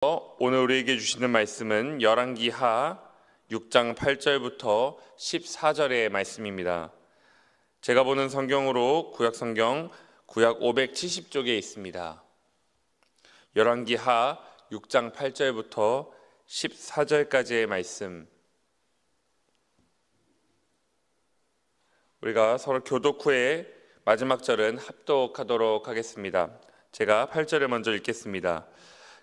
오늘 우리에게 주시는 말씀은 열왕기하 6장 8절부터 14절의 말씀입니다. 제가 보는 성경으로 구약성경 구약 570쪽에 있습니다. 열왕기하 6장 8절부터 14절까지의 말씀, 우리가 서로 교독 후에 마지막 절은 합독하도록 하겠습니다. 제가 8절을 먼저 읽겠습니다.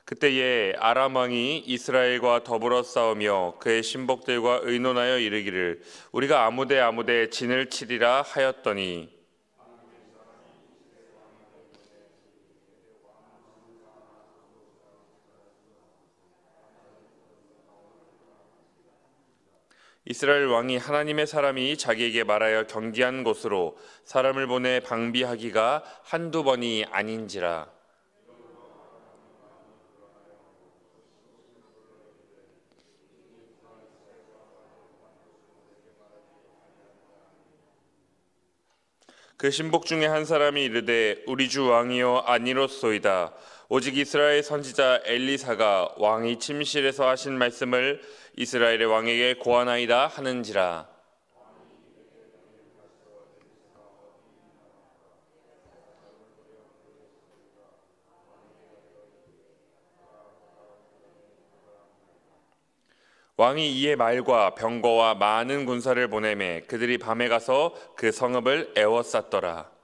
그때에 아람 왕이 이스라엘과 더불어 싸우며 그의 신복들과 의논하여 이르기를 우리가 아무데 진을 치리라 하였더니 이스라엘 왕이 하나님의 사람이 자기에게 말하여 경계한 곳으로 사람을 보내 방비하기가 한두 번이 아닌지라. 그 신복 중에 한 사람이 이르되 우리 주 왕이여 아니로소이다. 오직 이스라엘 선지자 엘리사가 왕이 침실에서 하신 말씀을 이스라엘의 왕에게 고하나이다 하는지라. 왕이 이에 말과 병거와 많은 군사를 보내매 그들이 밤에 가서 그 성읍을 에워쌌더라.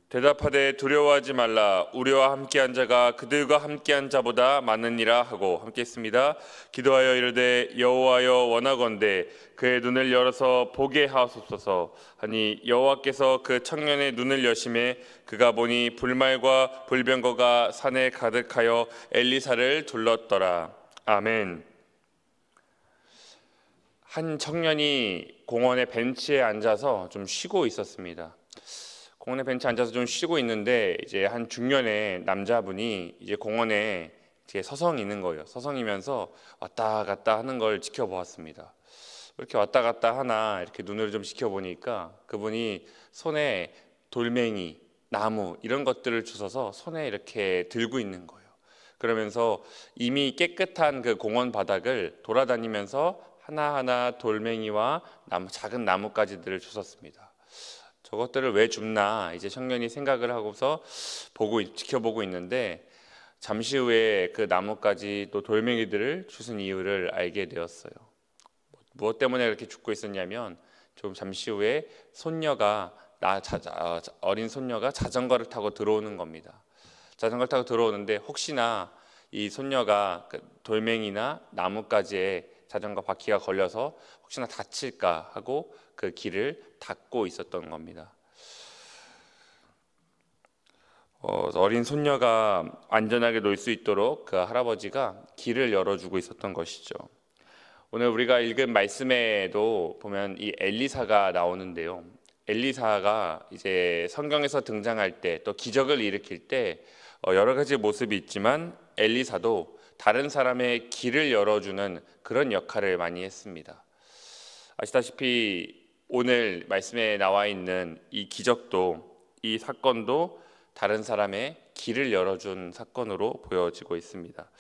대답하되 두려워하지 말라. 우리와 함께한 자가 그들과 함께한 자보다 많으니라 하고 함께 했습니다. 기도하여 이르되 여호와여 원하건대 그의 눈을 열어서 보게 하옵소서 하니 여호와께서 그 청년의 눈을 여심해 그가 보니 불말과 불병거가 산에 가득하여 엘리사를 둘렀더라. 아멘. 한 청년이 공원의 벤치에 앉아서 좀 쉬고 있었습니다. 공원에 벤치에 앉아서 좀 쉬고 있는데 이제 한 중년의 남자분이 이제 공원에 이제 서성이는 거예요. 서성이면서 왔다 갔다 하는 걸 지켜보았습니다. 이렇게 왔다 갔다 하나 이렇게 눈으로 좀 지켜보니까 그분이 손에 돌멩이, 나무 이런 것들을 주워서 손에 이렇게 들고 있는 거예요. 그러면서 이미 깨끗한 그 공원 바닥을 돌아다니면서 하나하나 돌멩이와 작은 나뭇가지들을 주웠습니다. 저것들을 왜 줍나 이제 청년이 생각을 하고서 지켜보고 있는데 잠시 후에 그 나뭇가지 또 돌멩이들을 주운 이유를 알게 되었어요. 무엇 때문에 그렇게 죽고 있었냐면 좀 잠시 후에 어린 손녀가 자전거를 타고 들어오는 겁니다. 자전거를 타고 들어오는데 혹시나 이 손녀가 그 돌멩이나 나뭇가지에 자전거 바퀴가 걸려서 혹시나 다칠까 하고 그 길을 닫고 있었던 겁니다. 어린 손녀가 안전하게 놀 수 있도록 그 할아버지가 길을 열어주고 있었던 것이죠. 오늘 우리가 읽은 말씀에도 보면 이 엘리사가 나오는데요. 엘리사가 이제 성경에서 등장할 때 또 기적을 일으킬 때 여러 가지 모습이 있지만 엘리사도 다른 사람의 길을 열어주는 그런 역할을 많이 했습니다. 아시다시피 오늘 말씀에 나와 있는 이 기적도, 이 사건도 다른 사람의 길을 열어준 사건으로 보여지고 있습니다.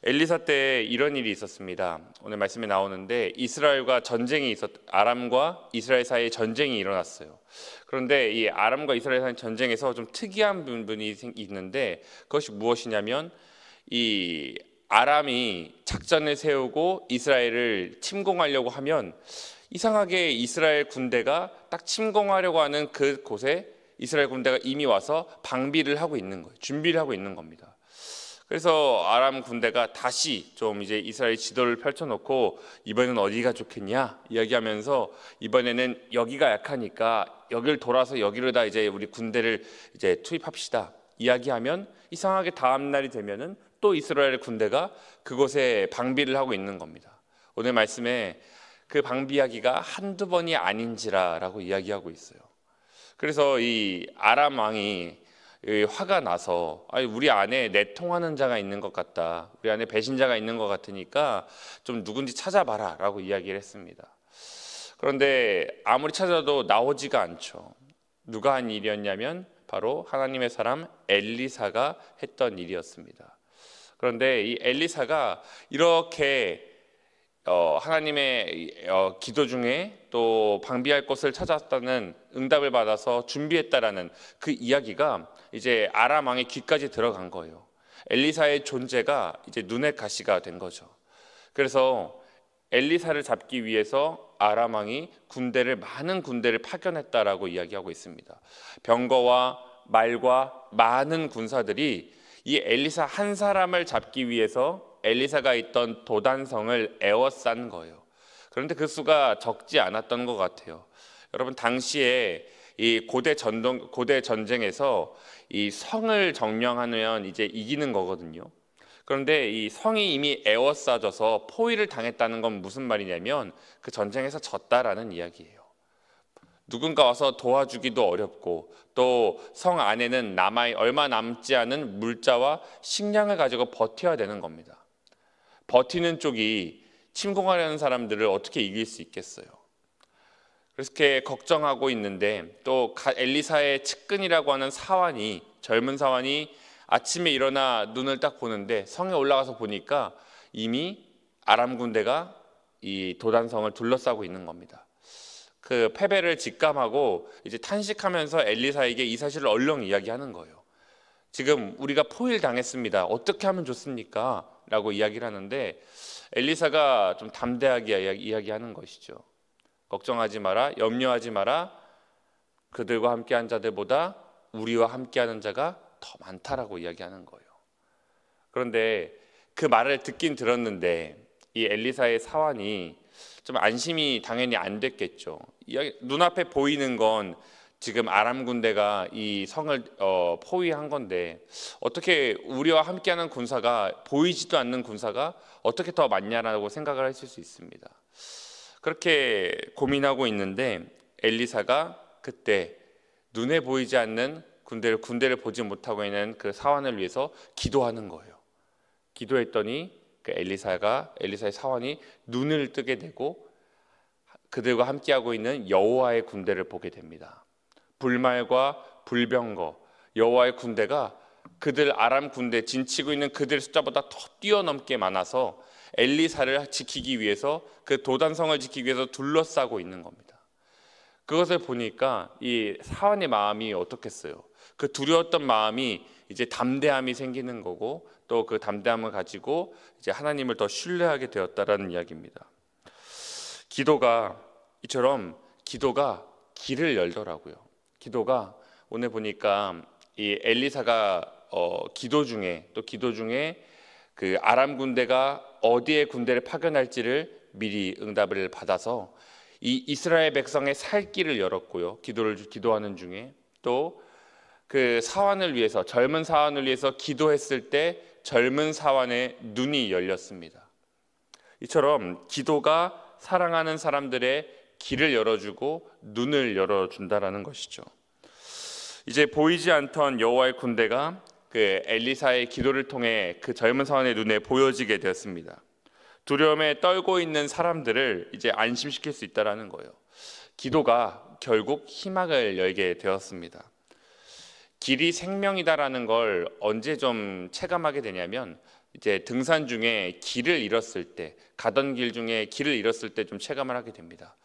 엘리사 때 이런 일이 있었습니다. 오늘 말씀에 나오는데 아람과 이스라엘 사이에 전쟁이 일어났어요. 그런데 이 아람과 이스라엘 사이 전쟁에서 좀 특이한 부분이 있는데 그것이 무엇이냐면 이 아람이 작전을 세우고 이스라엘을 침공하려고 하면 이상하게 이스라엘 군대가 딱 침공하려고 하는 그곳에 이스라엘 군대가 이미 와서 방비를 하고 있는 거예요. 준비를 하고 있는 겁니다. 그래서 아람 군대가 다시 좀 이제 이스라엘 지도를 펼쳐놓고 이번에는 어디가 좋겠냐 이야기하면서 이번에는 여기가 약하니까 여기를 돌아서 여기로다 이제 우리 군대를 이제 투입합시다 이야기하면 이상하게 다음 날이 되면은 또 이스라엘 군대가 그곳에 방비를 하고 있는 겁니다. 오늘 말씀에 그 방비하기가 한두 번이 아닌지라라고 이야기하고 있어요. 그래서 이 아람 왕이 화가 나서 우리 안에 내통하는 자가 있는 것 같다, 우리 안에 배신자가 있는 것 같으니까 좀 누군지 찾아봐라 라고 이야기를 했습니다. 그런데 아무리 찾아도 나오지가 않죠. 누가 한 일이었냐면 바로 하나님의 사람 엘리사가 했던 일이었습니다. 그런데 이 엘리사가 이렇게 하나님의 기도 중에 또 방비할 곳을 찾았다는 응답을 받아서 준비했다라는 그 이야기가 이제 아람 왕의 귀까지 들어간 거예요. 엘리사의 존재가 이제 눈의 가시가 된 거죠. 그래서 엘리사를 잡기 위해서 아람 왕이 많은 군대를 파견했다라고 이야기하고 있습니다. 병거와 말과 많은 군사들이 이 엘리사 한 사람을 잡기 위해서 엘리사가 있던 도단성을 에워싼 거예요. 그런데 그 수가 적지 않았던 것 같아요. 여러분, 당시에 이 고대 전쟁에서 이 성을 점령하면 이제 이기는 거거든요. 그런데 이 성이 이미 에워싸져서 포위를 당했다는 건 무슨 말이냐면 그 전쟁에서 졌다라는 이야기예요. 누군가 와서 도와주기도 어렵고 또 성 안에는 얼마 남지 않은 물자와 식량을 가지고 버텨야 되는 겁니다. 버티는 쪽이 침공하려는 사람들을 어떻게 이길 수 있겠어요? 그래서 이렇게 걱정하고 있는데 또 엘리사의 측근이라고 하는 젊은 사환이 아침에 일어나 눈을 딱 보는데 성에 올라가서 보니까 이미 아람 군대가 이 도단성을 둘러싸고 있는 겁니다. 그 패배를 직감하고 이제 탄식하면서 엘리사에게 이 사실을 얼렁 이야기하는 거예요. 지금 우리가 포위를 당했습니다. 어떻게 하면 좋습니까? 라고 이야기를 하는데 엘리사가 좀 담대하게 이야기하는 것이죠. 걱정하지 마라, 염려하지 마라. 그들과 함께한 자들보다 우리와 함께하는 자가 더 많다라고 이야기하는 거예요. 그런데 그 말을 듣긴 들었는데 이 엘리사의 사환이 좀 안심이 당연히 안 됐겠죠. 눈앞에 보이는 건 지금 아람 군대가 이 성을 포위한 건데 어떻게 우리와 함께하는 군사가 보이지도 않는 군사가 어떻게 더 많냐라고 생각을 하실 수 있습니다. 그렇게 고민하고 있는데 엘리사가 그때 눈에 보이지 않는 군대를 보지 못하고 있는 그 사환을 위해서 기도하는 거예요. 기도했더니 그 엘리사의 사환이 눈을 뜨게 되고 그들과 함께하고 있는 여호와의 군대를 보게 됩니다. 불말과 불병거, 여호와의 군대가 그들 아람 군대 진치고 있는 그들 숫자보다 더 뛰어넘게 많아서 엘리사를 지키기 위해서 그 도단성을 지키기 위해서 둘러싸고 있는 겁니다. 그것을 보니까 이 사환의 마음이 어떻겠어요? 그 두려웠던 마음이 이제 담대함이 생기는 거고 또 그 담대함을 가지고 이제 하나님을 더 신뢰하게 되었다라는 이야기입니다. 이처럼 기도가 길을 열더라고요. 기도가 오늘 보니까 이 엘리사가 기도 중에 그 아람 군대가 어디에 군대를 파견할지를 미리 응답을 받아서 이 이스라엘 백성의 살 길을 열었고요. 기도하는 중에 또 그 젊은 사환을 위해서 기도했을 때 젊은 사환의 눈이 열렸습니다. 이처럼 기도가 사랑하는 사람들의 길을 열어주고 눈을 열어준다라는 것이죠. 이제 보이지 않던 여호와의 군대가 그 엘리사의 기도를 통해 그 젊은 사환의 눈에 보여지게 되었습니다. 두려움에 떨고 있는 사람들을 이제 안심시킬 수 있다라는 거예요. 기도가 결국 희망을 열게 되었습니다. 길이 생명이다라는 걸 언제 좀 체감하게 되냐면 이제 등산 중에 가던 길 중에 길을 잃었을 때 좀 체감을 하게 됩니다.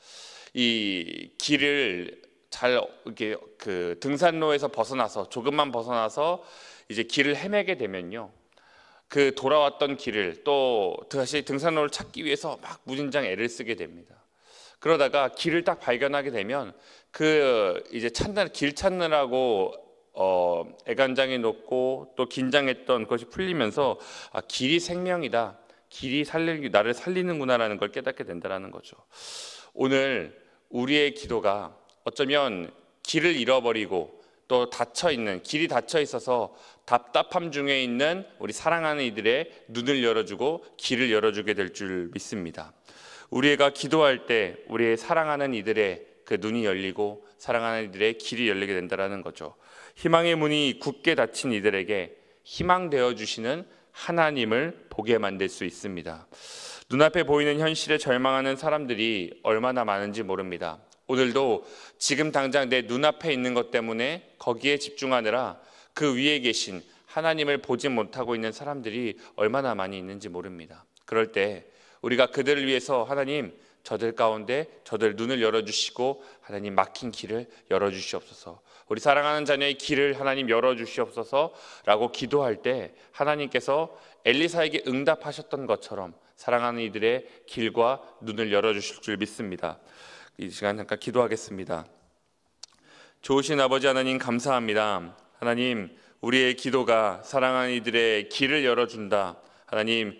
이 길을 잘 이렇게 그 등산로에서 조금만 벗어나서 이제 길을 헤매게 되면요, 그 돌아왔던 길을 또 다시 등산로를 찾기 위해서 막 무진장 애를 쓰게 됩니다. 그러다가 길을 딱 발견하게 되면 그 이제 길 찾느라고 애간장이 높고 또 긴장했던 것이 풀리면서 길이 생명이다, 길이 나를 살리는구나라는 걸 깨닫게 된다는 거죠. 오늘 우리의 기도가 어쩌면 길을 잃어버리고 또 길이 닫혀 있어서 답답함 중에 있는 우리 사랑하는 이들의 눈을 열어주고 길을 열어주게 될 줄 믿습니다. 우리가 기도할 때 우리의 사랑하는 이들의 그 눈이 열리고 사랑하는 이들의 길이 열리게 된다는 거죠. 희망의 문이 굳게 닫힌 이들에게 희망되어 주시는 하나님을 보게 만들 수 있습니다. 눈앞에 보이는 현실에 절망하는 사람들이 얼마나 많은지 모릅니다. 오늘도 지금 당장 내 눈앞에 있는 것 때문에 거기에 집중하느라 그 위에 계신 하나님을 보지 못하고 있는 사람들이 얼마나 많이 있는지 모릅니다. 그럴 때 우리가 그들을 위해서 하나님, 저들 가운데 저들 눈을 열어주시고 하나님 막힌 길을 열어주시옵소서, 우리 사랑하는 자녀의 길을 하나님 열어주시옵소서 라고 기도할 때 하나님께서 엘리사에게 응답하셨던 것처럼 사랑하는 이들의 길과 눈을 열어주실 줄 믿습니다. 이 시간 잠깐 기도하겠습니다. 좋으신 아버지 하나님, 감사합니다. 하나님, 우리의 기도가 사랑하는 이들의 길을 열어준다. 하나님,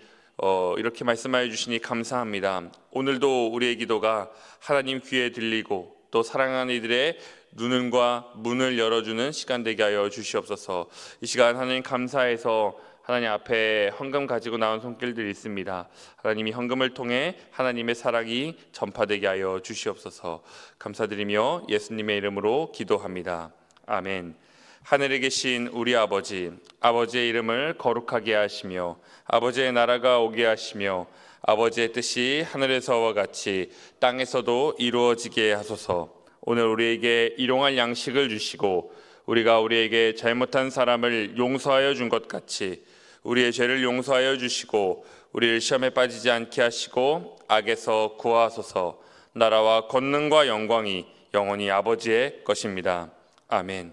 이렇게 말씀하여 주시니 감사합니다. 오늘도 우리의 기도가 하나님 귀에 들리고 또 사랑하는 이들의 눈과 문을 열어주는 시간 되게 하여 주시옵소서. 이 시간 하나님 감사해서 하나님 앞에 헌금 가지고 나온 손길들이 있습니다. 하나님이 헌금을 통해 하나님의 사랑이 전파되게 하여 주시옵소서. 감사드리며 예수님의 이름으로 기도합니다. 아멘. 하늘에 계신 우리 아버지, 아버지의 이름을 거룩하게 하시며 아버지의 나라가 오게 하시며 아버지의 뜻이 하늘에서와 같이 땅에서도 이루어지게 하소서. 오늘 우리에게 일용할 양식을 주시고 우리가 우리에게 잘못한 사람을 용서하여 준 것 같이 우리의 죄를 용서하여 주시고 우리를 시험에 빠지지 않게 하시고 악에서 구하소서. 나라와 권능과 영광이 영원히 아버지의 것입니다. 아멘.